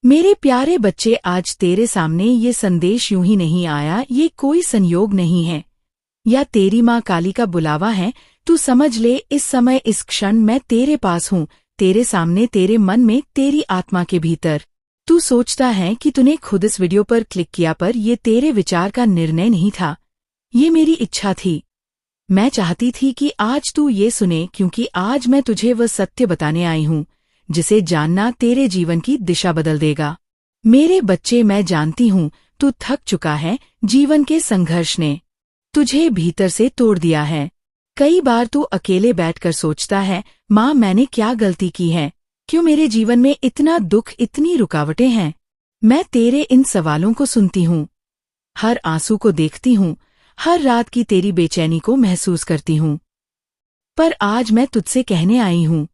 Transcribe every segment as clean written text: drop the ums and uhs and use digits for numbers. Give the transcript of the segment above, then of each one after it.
मेरे प्यारे बच्चे, आज तेरे सामने ये संदेश यूं ही नहीं आया। ये कोई संयोग नहीं है या तेरी माँ काली का बुलावा है। तू समझ ले, इस समय इस क्षण मैं तेरे पास हूँ, तेरे सामने, तेरे मन में, तेरी आत्मा के भीतर। तू सोचता है कि तूने खुद इस वीडियो पर क्लिक किया, पर ये तेरे विचार का निर्णय नहीं था, ये मेरी इच्छा थी। मैं चाहती थी कि आज तू ये सुने, क्योंकि आज मैं तुझे वह सत्य बताने आई हूँ जिसे जानना तेरे जीवन की दिशा बदल देगा। मेरे बच्चे, मैं जानती हूँ तू थक चुका है। जीवन के संघर्ष ने तुझे भीतर से तोड़ दिया है। कई बार तू अकेले बैठकर सोचता है, माँ मैंने क्या गलती की है, क्यों मेरे जीवन में इतना दुख, इतनी रुकावटें हैं। मैं तेरे इन सवालों को सुनती हूँ, हर आंसू को देखती हूँ, हर रात की तेरी बेचैनी को महसूस करती हूँ। पर आज मैं तुझसे कहने आई हूँ,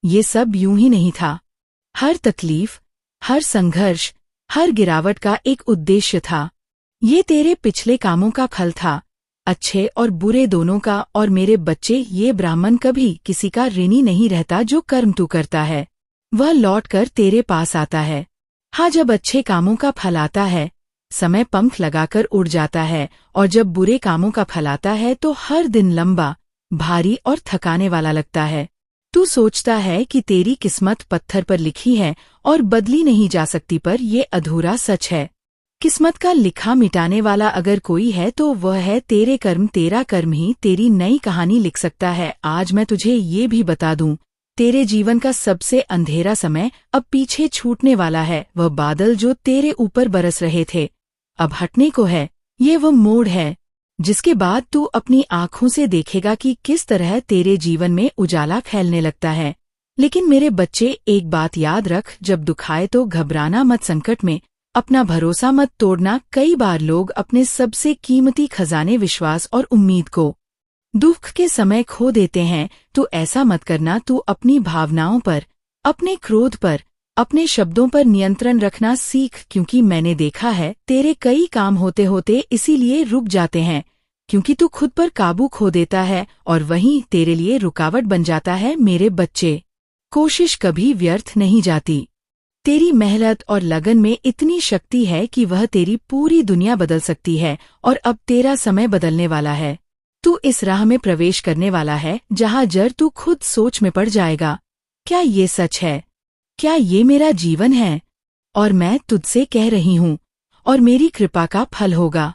ये सब यूं ही नहीं था। हर तकलीफ, हर संघर्ष, हर गिरावट का एक उद्देश्य था। ये तेरे पिछले कामों का फल था, अच्छे और बुरे दोनों का। और मेरे बच्चे, ये ब्राह्मण कभी किसी का ऋणी नहीं रहता। जो कर्म तू करता है वह लौटकर तेरे पास आता है। हाँ, जब अच्छे कामों का फल आता है, समय पंख लगाकर उड़ जाता है, और जब बुरे कामों का फल आता है तो हर दिन लंबा, भारी और थकाने वाला लगता है। तू सोचता है कि तेरी किस्मत पत्थर पर लिखी है और बदली नहीं जा सकती, पर ये अधूरा सच है। किस्मत का लिखा मिटाने वाला अगर कोई है तो वह है तेरे कर्म। तेरा कर्म ही तेरी नई कहानी लिख सकता है। आज मैं तुझे ये भी बता दूं, तेरे जीवन का सबसे अंधेरा समय अब पीछे छूटने वाला है। वह बादल जो तेरे ऊपर बरस रहे थे, अब हटने को है। ये वह मोड़ है जिसके बाद तू अपनी आँखों से देखेगा कि किस तरह तेरे जीवन में उजाला फैलने लगता है। लेकिन मेरे बच्चे, एक बात याद रख, जब दुख आए तो घबराना मत। संकट में अपना भरोसा मत तोड़ना। कई बार लोग अपने सबसे कीमती खजाने, विश्वास और उम्मीद को दुख के समय खो देते हैं। तू ऐसा मत करना। तू अपनी भावनाओं पर, अपने क्रोध पर, अपने शब्दों पर नियंत्रण रखना सीख, क्योंकि मैंने देखा है तेरे कई काम होते होते इसीलिए रुक जाते हैं, क्योंकि तू खुद पर काबू खो देता है और वहीं तेरे लिए रुकावट बन जाता है। मेरे बच्चे, कोशिश कभी व्यर्थ नहीं जाती। तेरी मेहनत और लगन में इतनी शक्ति है कि वह तेरी पूरी दुनिया बदल सकती है। और अब तेरा समय बदलने वाला है। तू इस राह में प्रवेश करने वाला है जहाँ जर तू खुद सोच में पड़ जाएगा, क्या ये सच है? क्या ये मेरा जीवन है? और मैं तुझसे कह रही हूँ, और मेरी कृपा का फल होगा।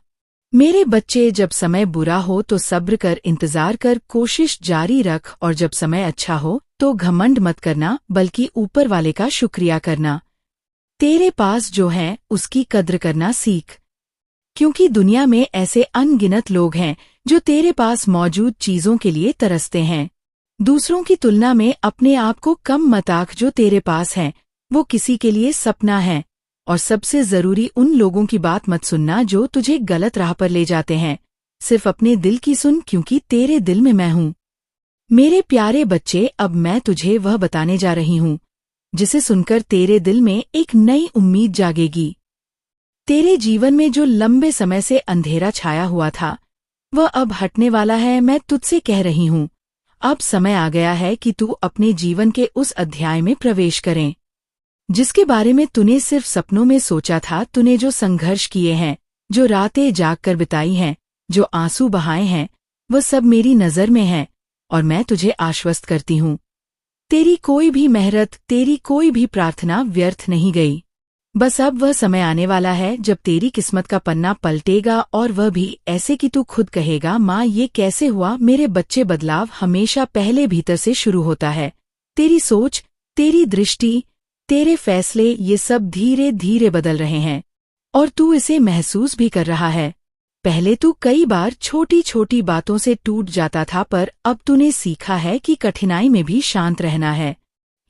मेरे बच्चे, जब समय बुरा हो तो सब्र कर, इंतजार कर, कोशिश जारी रख। और जब समय अच्छा हो तो घमंड मत करना, बल्कि ऊपर वाले का शुक्रिया करना। तेरे पास जो है उसकी कद्र करना सीख, क्योंकि दुनिया में ऐसे अनगिनत लोग हैं जो तेरे पास मौजूद चीजों के लिए तरसते हैं। दूसरों की तुलना में अपने आप को कम मत आंक। जो तेरे पास है वो किसी के लिए सपना है। और सबसे जरूरी, उन लोगों की बात मत सुनना जो तुझे गलत राह पर ले जाते हैं। सिर्फ अपने दिल की सुन, क्योंकि तेरे दिल में मैं हूँ। मेरे प्यारे बच्चे, अब मैं तुझे वह बताने जा रही हूँ जिसे सुनकर तेरे दिल में एक नई उम्मीद जागेगी। तेरे जीवन में जो लंबे समय से अंधेरा छाया हुआ था, वह अब हटने वाला है। मैं तुझसे कह रही हूँ, अब समय आ गया है कि तू अपने जीवन के उस अध्याय में प्रवेश करें जिसके बारे में तूने सिर्फ सपनों में सोचा था। तूने जो संघर्ष किए हैं, जो रातें जागकर बिताई हैं, जो आंसू बहाए हैं, वह सब मेरी नजर में है। और मैं तुझे आश्वस्त करती हूँ, तेरी कोई भी मेहनत, तेरी कोई भी प्रार्थना व्यर्थ नहीं गई। बस अब वह समय आने वाला है जब तेरी किस्मत का पन्ना पलटेगा, और वह भी ऐसे कि तू खुद कहेगा, माँ ये कैसे हुआ? मेरे बच्चे, बदलाव हमेशा पहले भीतर से शुरू होता है। तेरी सोच, तेरी दृष्टि, तेरे फैसले, ये सब धीरे धीरे बदल रहे हैं और तू इसे महसूस भी कर रहा है। पहले तू कई बार छोटी छोटी बातों से टूट जाता था, पर अब तूने सीखा है कि कठिनाई में भी शांत रहना है।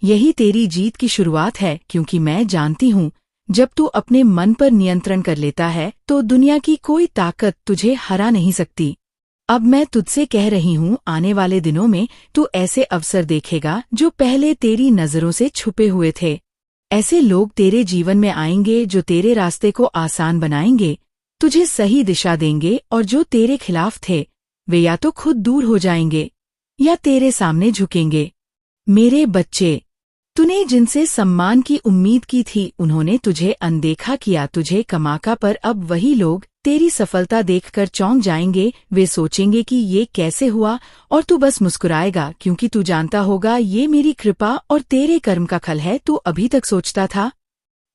यही तेरी जीत की शुरुआत है, क्योंकि मैं जानती हूँ जब तू अपने मन पर नियंत्रण कर लेता है तो दुनिया की कोई ताकत तुझे हरा नहीं सकती। अब मैं तुझसे कह रही हूँ, आने वाले दिनों में तू ऐसे अवसर देखेगा जो पहले तेरी नजरों से छुपे हुए थे। ऐसे लोग तेरे जीवन में आएंगे जो तेरे रास्ते को आसान बनाएंगे, तुझे सही दिशा देंगे, और जो तेरे खिलाफ थे वे या तो खुद दूर हो जाएंगे या तेरे सामने झुकेंगे। मेरे बच्चे, तूने जिनसे सम्मान की उम्मीद की थी उन्होंने तुझे अनदेखा किया, तुझे कमाका, पर अब वही लोग तेरी सफलता देखकर चौंक जाएंगे। वे सोचेंगे कि ये कैसे हुआ, और तू बस मुस्कुराएगा क्योंकि तू जानता होगा ये मेरी कृपा और तेरे कर्म का फल है। तू अभी तक सोचता था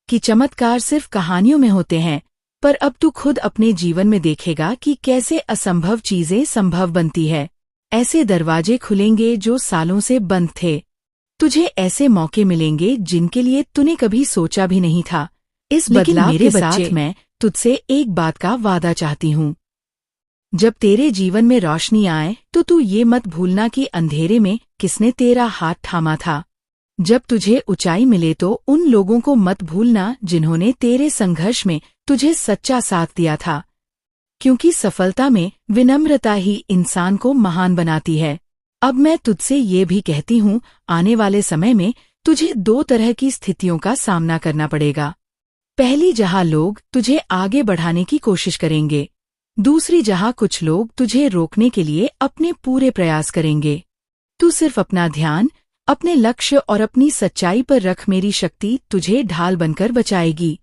कि चमत्कार सिर्फ कहानियों में होते हैं, पर अब तू खुद अपने जीवन में देखेगा कि कैसे असंभव चीजें संभव बनती है। ऐसे दरवाजे खुलेंगे जो सालों से बंद थे। तुझे ऐसे मौके मिलेंगे जिनके लिए तूने कभी सोचा भी नहीं था। इस बदलाव के साथ मैं तुझसे एक बात का वादा चाहती हूँ। जब तेरे जीवन में रोशनी आए तो तू ये मत भूलना कि अंधेरे में किसने तेरा हाथ थामा था। जब तुझे ऊंचाई मिले तो उन लोगों को मत भूलना जिन्होंने तेरे संघर्ष में तुझे सच्चा साथ दिया था, क्योंकि सफलता में विनम्रता ही इंसान को महान बनाती है। अब मैं तुझसे ये भी कहती हूँ, आने वाले समय में तुझे दो तरह की स्थितियों का सामना करना पड़ेगा। पहली, जहाँ लोग तुझे आगे बढ़ाने की कोशिश करेंगे। दूसरी, जहाँ कुछ लोग तुझे रोकने के लिए अपने पूरे प्रयास करेंगे। तू सिर्फ अपना ध्यान अपने लक्ष्य और अपनी सच्चाई पर रख, मेरी शक्ति तुझे ढाल बनकर बचाएगी।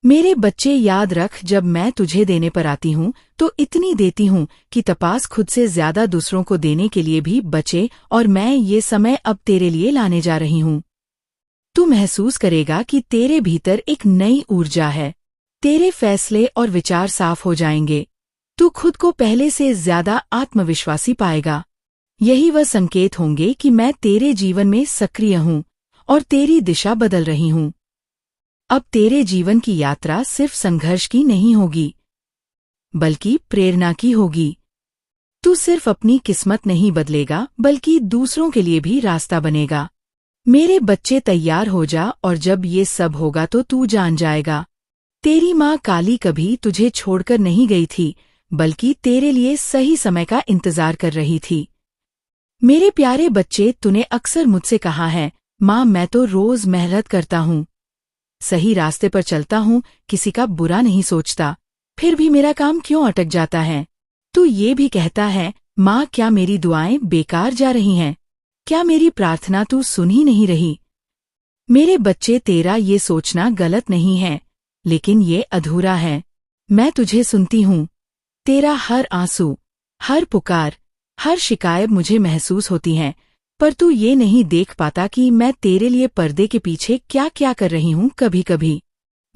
मेरे बच्चे, याद रख, जब मैं तुझे देने पर आती हूँ तो इतनी देती हूँ कि तपास खुद से ज्यादा दूसरों को देने के लिए भी बचे, और मैं ये समय अब तेरे लिए लाने जा रही हूँ। तू महसूस करेगा कि तेरे भीतर एक नई ऊर्जा है। तेरे फैसले और विचार साफ हो जाएंगे। तू खुद को पहले से ज्यादा आत्मविश्वासी पाएगा। यही वह संकेत होंगे कि मैं तेरे जीवन में सक्रिय हूँ और तेरी दिशा बदल रही हूँ। अब तेरे जीवन की यात्रा सिर्फ संघर्ष की नहीं होगी, बल्कि प्रेरणा की होगी। तू सिर्फ अपनी किस्मत नहीं बदलेगा, बल्कि दूसरों के लिए भी रास्ता बनेगा। मेरे बच्चे, तैयार हो जा, और जब ये सब होगा तो तू जान जाएगा, तेरी माँ काली कभी तुझे छोड़कर नहीं गई थी, बल्कि तेरे लिए सही समय का इंतजार कर रही थी। मेरे प्यारे बच्चे, तूने अक्सर मुझसे कहा है, माँ मैं तो रोज मेहनत करता हूँ, सही रास्ते पर चलता हूँ, किसी का बुरा नहीं सोचता, फिर भी मेरा काम क्यों अटक जाता है। तू ये भी कहता है, माँ क्या मेरी दुआएं बेकार जा रही हैं, क्या मेरी प्रार्थना तू सुन ही नहीं रही। मेरे बच्चे, तेरा ये सोचना गलत नहीं है, लेकिन ये अधूरा है। मैं तुझे सुनती हूँ। तेरा हर आंसू, हर पुकार, हर शिकायत मुझे महसूस होती हैं, पर तू ये नहीं देख पाता कि मैं तेरे लिए पर्दे के पीछे क्या क्या कर रही हूँ। कभी कभी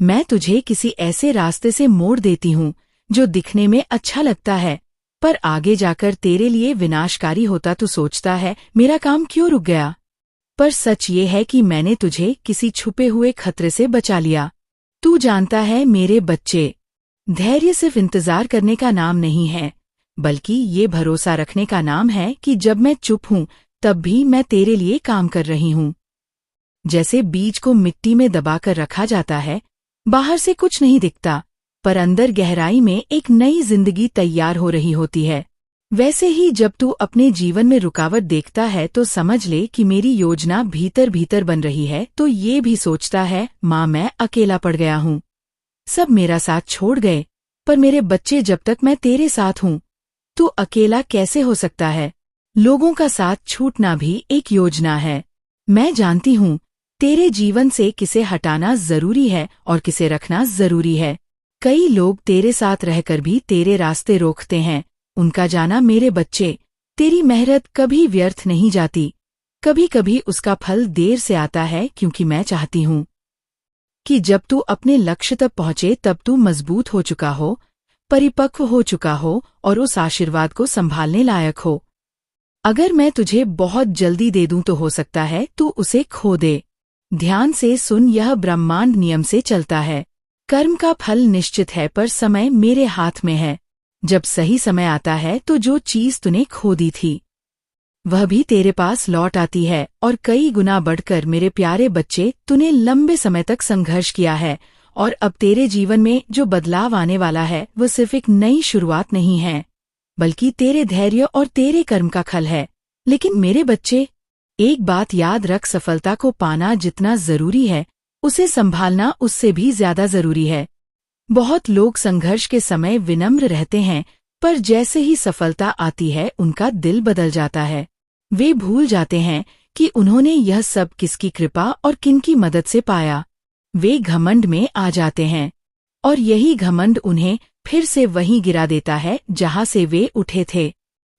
मैं तुझे किसी ऐसे रास्ते से मोड़ देती हूँ जो दिखने में अच्छा लगता है, पर आगे जाकर तेरे लिए विनाशकारी होता। तू सोचता है, मेरा काम क्यों रुक गया, पर सच ये है कि मैंने तुझे किसी छुपे हुए खतरे से बचा लिया। तू जानता है मेरे बच्चे, धैर्य सिर्फ इंतजार करने का नाम नहीं है, बल्कि ये भरोसा रखने का नाम है कि जब मैं चुप हूँ तब भी मैं तेरे लिए काम कर रही हूँ। जैसे बीज को मिट्टी में दबाकर रखा जाता है, बाहर से कुछ नहीं दिखता, पर अंदर गहराई में एक नई जिंदगी तैयार हो रही होती है। वैसे ही जब तू अपने जीवन में रुकावट देखता है तो समझ ले कि मेरी योजना भीतर भीतर बन रही है। तो ये भी सोचता है, माँ मैं अकेला पड़ गया हूँ, सब मेरा साथ छोड़ गए, पर मेरे बच्चे जब तक मैं तेरे साथ हूँ, तू अकेला कैसे हो सकता है। लोगों का साथ छूटना भी एक योजना है। मैं जानती हूँ तेरे जीवन से किसे हटाना जरूरी है और किसे रखना जरूरी है। कई लोग तेरे साथ रहकर भी तेरे रास्ते रोकते हैं। उनका जाना, मेरे बच्चे, तेरी मेहनत कभी व्यर्थ नहीं जाती। कभी कभी उसका फल देर से आता है, क्योंकि मैं चाहती हूँ कि जब तू अपने लक्ष्य तक पहुँचे तब तू मजबूत हो चुका हो, परिपक्व हो चुका हो और उस आशीर्वाद को संभालने लायक हो। अगर मैं तुझे बहुत जल्दी दे दूं तो हो सकता है तू उसे खो दे। ध्यान से सुन, यह ब्रह्मांड नियम से चलता है। कर्म का फल निश्चित है, पर समय मेरे हाथ में है। जब सही समय आता है तो जो चीज तूने खो दी थी वह भी तेरे पास लौट आती है, और कई गुना बढ़कर। मेरे प्यारे बच्चे, तूने लंबे समय तक संघर्ष किया है, और अब तेरे जीवन में जो बदलाव आने वाला है वह सिर्फ एक नई शुरुआत नहीं है, बल्कि तेरे धैर्य और तेरे कर्म का फल है। लेकिन मेरे बच्चे, एक बात याद रख, सफलता को पाना जितना जरूरी है, उसे संभालना उससे भी ज्यादा जरूरी है। बहुत लोग संघर्ष के समय विनम्र रहते हैं, पर जैसे ही सफलता आती है उनका दिल बदल जाता है। वे भूल जाते हैं कि उन्होंने यह सब किसकी कृपा और किनकी मदद से पाया। वे घमंड में आ जाते हैं और यही घमंड उन्हें फिर से वहीं गिरा देता है जहां से वे उठे थे।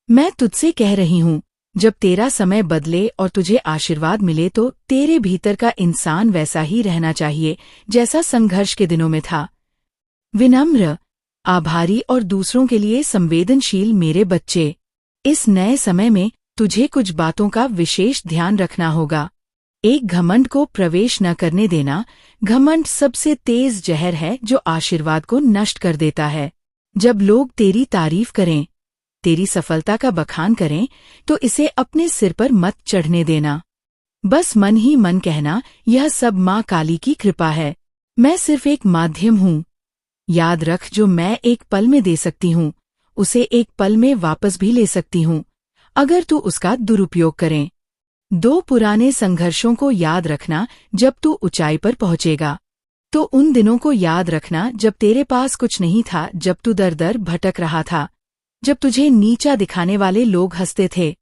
मैं तुझसे कह रही हूँ, जब तेरा समय बदले और तुझे आशीर्वाद मिले तो तेरे भीतर का इंसान वैसा ही रहना चाहिए जैसा संघर्ष के दिनों में था। विनम्र, आभारी और दूसरों के लिए संवेदनशील मेरे बच्चे। इस नए समय में तुझे कुछ बातों का विशेष ध्यान रखना होगा। एक घमंड को प्रवेश न करने देना। घमंड सबसे तेज जहर है जो आशीर्वाद को नष्ट कर देता है। जब लोग तेरी तारीफ करें, तेरी सफलता का बखान करें, तो इसे अपने सिर पर मत चढ़ने देना। बस मन ही मन कहना, यह सब माँ काली की कृपा है, मैं सिर्फ एक माध्यम हूँ। याद रख, जो मैं एक पल में दे सकती हूँ उसे एक पल में वापस भी ले सकती हूँ, अगर तू उसका दुरुपयोग करें। 2 पुराने संघर्षों को याद रखना जब तू ऊंचाई पर पहुंचेगा। तो उन दिनों को याद रखना जब तेरे पास कुछ नहीं था, जब तू दर दर भटक रहा था, जब तुझे नीचा दिखाने वाले लोग हंसते थे।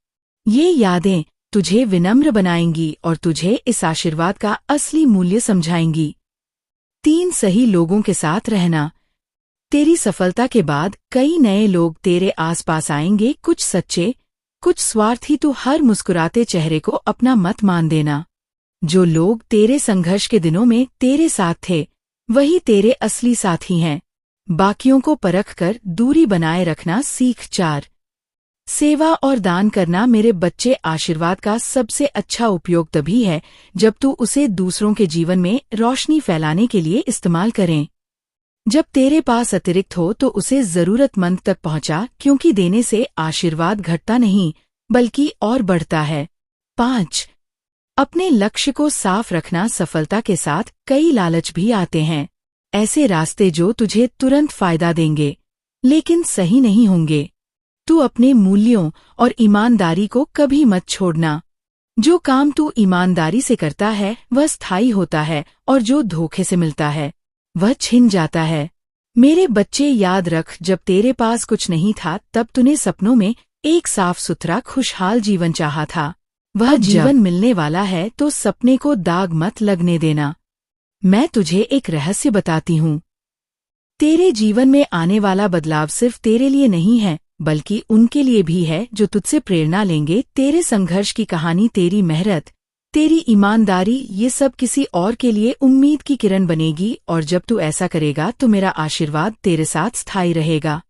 ये यादें तुझे विनम्र बनाएंगी और तुझे इस आशीर्वाद का असली मूल्य समझाएंगी। 3 सही लोगों के साथ रहना। तेरी सफलता के बाद कई नए लोग तेरे आसपास आएंगे, कुछ सच्चे, कुछ स्वार्थी। तू हर मुस्कुराते चेहरे को अपना मत मान देना। जो लोग तेरे संघर्ष के दिनों में तेरे साथ थे, वही तेरे असली साथी हैं। बाकियों को परख कर दूरी बनाए रखना सीख। 4 सेवा और दान करना। मेरे बच्चे, आशीर्वाद का सबसे अच्छा उपयोग तभी है जब तू उसे दूसरों के जीवन में रोशनी फैलाने के लिए इस्तेमाल करें। जब तेरे पास अतिरिक्त हो तो उसे जरूरतमंद तक पहुंचा, क्योंकि देने से आशीर्वाद घटता नहीं बल्कि और बढ़ता है। 5 अपने लक्ष्य को साफ रखना। सफलता के साथ कई लालच भी आते हैं, ऐसे रास्ते जो तुझे तुरंत फायदा देंगे लेकिन सही नहीं होंगे। तू अपने मूल्यों और ईमानदारी को कभी मत छोड़ना। जो काम तू ईमानदारी से करता है वह स्थायी होता है, और जो धोखे से मिलता है वह छिन जाता है। मेरे बच्चे, याद रख, जब तेरे पास कुछ नहीं था तब तूने सपनों में एक साफ सुथरा खुशहाल जीवन चाहा था। वह जीवन मिलने वाला है तो सपने को दाग मत लगने देना। मैं तुझे एक रहस्य बताती हूँ। तेरे जीवन में आने वाला बदलाव सिर्फ तेरे लिए नहीं है बल्कि उनके लिए भी है जो तुझसे प्रेरणा लेंगे। तेरे संघर्ष की कहानी, तेरी मेहनत, तेरी ईमानदारी, ये सब किसी और के लिए उम्मीद की किरण बनेगी, और जब तू ऐसा करेगा तो मेरा आशीर्वाद तेरे साथ स्थायी रहेगा।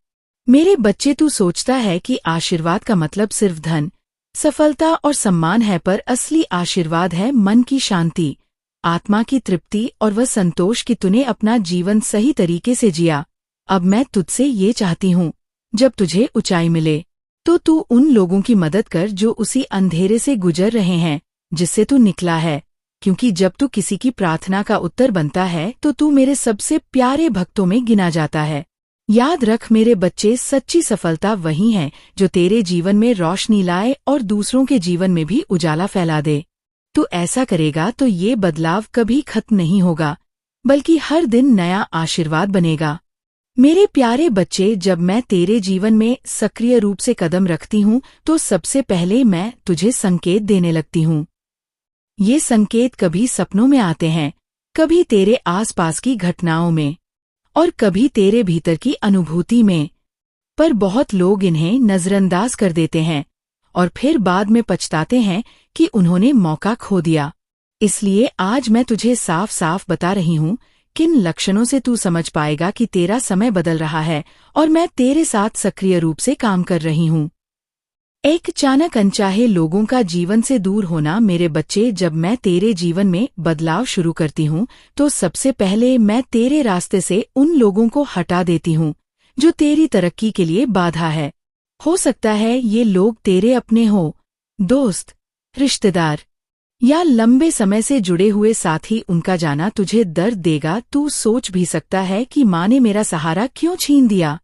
मेरे बच्चे, तू सोचता है कि आशीर्वाद का मतलब सिर्फ धन, सफलता और सम्मान है, पर असली आशीर्वाद है मन की शांति, आत्मा की तृप्ति और वह संतोष कि तूने अपना जीवन सही तरीके से जिया। अब मैं तुझसे ये चाहती हूँ, जब तुझे ऊंचाई मिले तो तू उन लोगों की मदद कर जो उसी अंधेरे से गुजर रहे हैं जिससे तू निकला है, क्योंकि जब तू किसी की प्रार्थना का उत्तर बनता है तो तू मेरे सबसे प्यारे भक्तों में गिना जाता है। याद रख मेरे बच्चे, सच्ची सफलता वही है जो तेरे जीवन में रोशनी लाए और दूसरों के जीवन में भी उजाला फैला दे। तू ऐसा करेगा तो ये बदलाव कभी खत्म नहीं होगा बल्कि हर दिन नया आशीर्वाद बनेगा। मेरे प्यारे बच्चे, जब मैं तेरे जीवन में सक्रिय रूप से कदम रखती हूँ तो सबसे पहले मैं तुझे संकेत देने लगती हूँ। ये संकेत कभी सपनों में आते हैं, कभी तेरे आसपास की घटनाओं में और कभी तेरे भीतर की अनुभूति में, पर बहुत लोग इन्हें नजरअंदाज कर देते हैं और फिर बाद में पछताते हैं कि उन्होंने मौका खो दिया। इसलिए आज मैं तुझे साफ साफ बता रही हूँ किन लक्षणों से तू समझ पाएगा कि तेरा समय बदल रहा है और मैं तेरे साथ सक्रिय रूप से काम कर रही हूँ। एक अचानक अनचाहे लोगों का जीवन से दूर होना। मेरे बच्चे, जब मैं तेरे जीवन में बदलाव शुरू करती हूँ तो सबसे पहले मैं तेरे रास्ते से उन लोगों को हटा देती हूँ जो तेरी तरक्की के लिए बाधा है। हो सकता है ये लोग तेरे अपने हो, दोस्त, रिश्तेदार या लंबे समय से जुड़े हुए साथी। उनका जाना तुझे दर्द देगा। तू सोच भी सकता है कि माँ ने मेरा सहारा क्यों छीन दिया,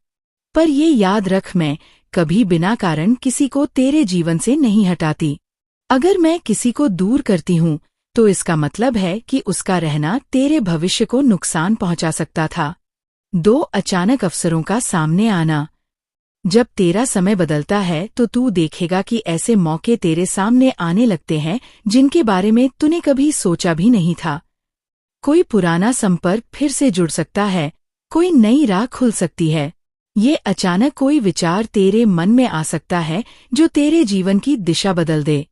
पर ये याद रख, मैं कभी बिना कारण किसी को तेरे जीवन से नहीं हटाती। अगर मैं किसी को दूर करती हूँ तो इसका मतलब है कि उसका रहना तेरे भविष्य को नुकसान पहुंचा सकता था। 2 अचानक अवसरों का सामने आना। जब तेरा समय बदलता है तो तू देखेगा कि ऐसे मौके तेरे सामने आने लगते हैं जिनके बारे में तूने कभी सोचा भी नहीं था। कोई पुराना संपर्क फिर से जुड़ सकता है, कोई नई राह खुल सकती है। ये अचानक कोई विचार तेरे मन में आ सकता है जो तेरे जीवन की दिशा बदल दे।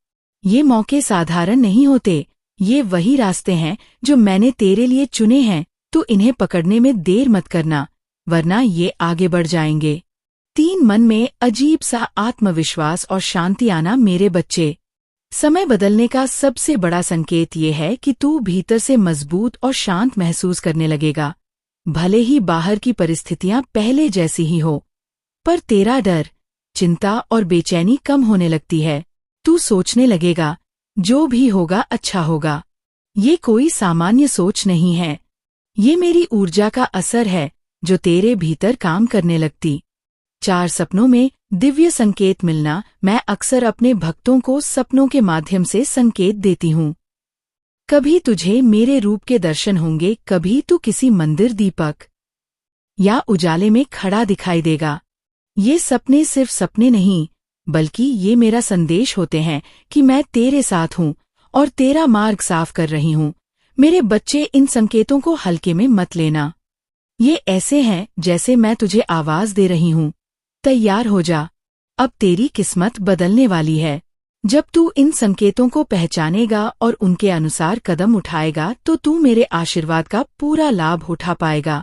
ये मौके साधारण नहीं होते, ये वही रास्ते हैं जो मैंने तेरे लिए चुने हैं। तू इन्हें पकड़ने में देर मत करना, वरना ये आगे बढ़ जाएंगे। 3 मन में अजीब सा आत्मविश्वास और शांति आना। मेरे बच्चे, समय बदलने का सबसे बड़ा संकेत ये है कि तू भीतर से मजबूत और शांत महसूस करने लगेगा। भले ही बाहर की परिस्थितियां पहले जैसी ही हो, पर तेरा डर, चिंता और बेचैनी कम होने लगती है। तू सोचने लगेगा, जो भी होगा अच्छा होगा। ये कोई सामान्य सोच नहीं है, ये मेरी ऊर्जा का असर है जो तेरे भीतर काम करने लगती। 4 सपनों में दिव्य संकेत मिलना। मैं अक्सर अपने भक्तों को सपनों के माध्यम से संकेत देती हूँ। कभी तुझे मेरे रूप के दर्शन होंगे, कभी तू किसी मंदिर दीपक या उजाले में खड़ा दिखाई देगा। ये सपने सिर्फ सपने नहीं, बल्कि ये मेरा संदेश होते हैं कि मैं तेरे साथ हूँ और तेरा मार्ग साफ कर रही हूँ। मेरे बच्चे, इन संकेतों को हल्के में मत लेना। ये ऐसे हैं जैसे मैं तुझे आवाज दे रही हूँ। तैयार हो जा, अब तेरी किस्मत बदलने वाली है। जब तू इन संकेतों को पहचानेगा और उनके अनुसार कदम उठाएगा तो तू मेरे आशीर्वाद का पूरा लाभ उठा पाएगा।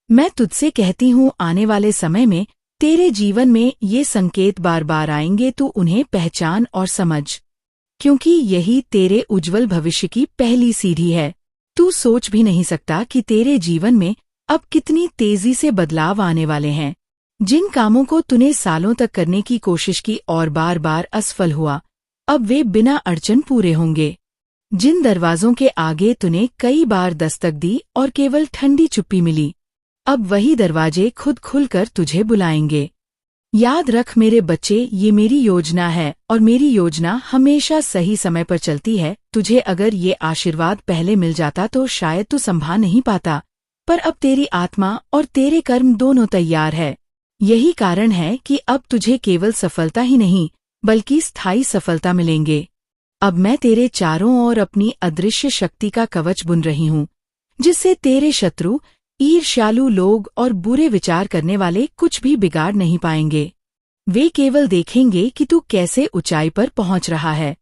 मैं तुझसे कहती हूँ, आने वाले समय में तेरे जीवन में ये संकेत बार बार आएंगे। तू उन्हें पहचान और समझ, क्योंकि यही तेरे उज्जवल भविष्य की पहली सीढ़ी है। तू सोच भी नहीं सकता कि तेरे जीवन में अब कितनी तेजी से बदलाव आने वाले हैं। जिन कामों को तूने सालों तक करने की कोशिश की और बार बार असफल हुआ, अब वे बिना अड़चन पूरे होंगे। जिन दरवाजों के आगे तूने कई बार दस्तक दी और केवल ठंडी चुप्पी मिली, अब वही दरवाजे खुद खुलकर तुझे बुलाएंगे। याद रख मेरे बच्चे, ये मेरी योजना है और मेरी योजना हमेशा सही समय पर चलती है। तुझे अगर ये आशीर्वाद पहले मिल जाता तो शायद तू संभाल नहीं पाता, पर अब तेरी आत्मा और तेरे कर्म दोनों तैयार है। यही कारण है कि अब तुझे केवल सफलता ही नहीं, बल्कि स्थायी सफलता मिलेंगे। अब मैं तेरे चारों ओर अपनी अदृश्य शक्ति का कवच बुन रही हूँ, जिससे तेरे शत्रु, ईर्ष्यालु लोग और बुरे विचार करने वाले कुछ भी बिगाड़ नहीं पाएंगे। वे केवल देखेंगे कि तू कैसे ऊंचाई पर पहुंच रहा है,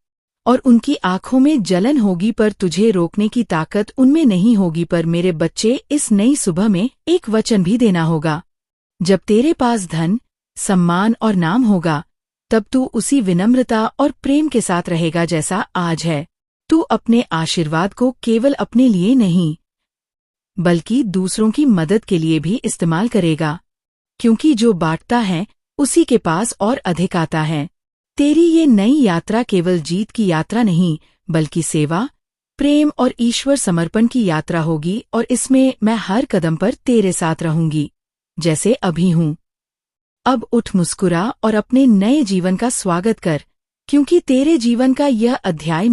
और उनकी आंखों में जलन होगी, पर तुझे रोकने की ताकत उनमें नहीं होगी। पर मेरे बच्चे, इस नई सुबह में एक वचन भी देना होगा। जब तेरे पास धन, सम्मान और नाम होगा, तब तू उसी विनम्रता और प्रेम के साथ रहेगा जैसा आज है। तू अपने आशीर्वाद को केवल अपने लिए नहीं, बल्कि दूसरों की मदद के लिए भी इस्तेमाल करेगा, क्योंकि जो बांटता है उसी के पास और अधिक आता है। तेरी ये नई यात्रा केवल जीत की यात्रा नहीं, बल्कि सेवा, प्रेम और ईश्वर समर्पण की यात्रा होगी, और इसमें मैं हर कदम पर तेरे साथ रहूंगी, जैसे अभी हूँ। अब उठ, मुस्कुरा और अपने नए जीवन का स्वागत कर, क्योंकि तेरे जीवन का यह अध्याय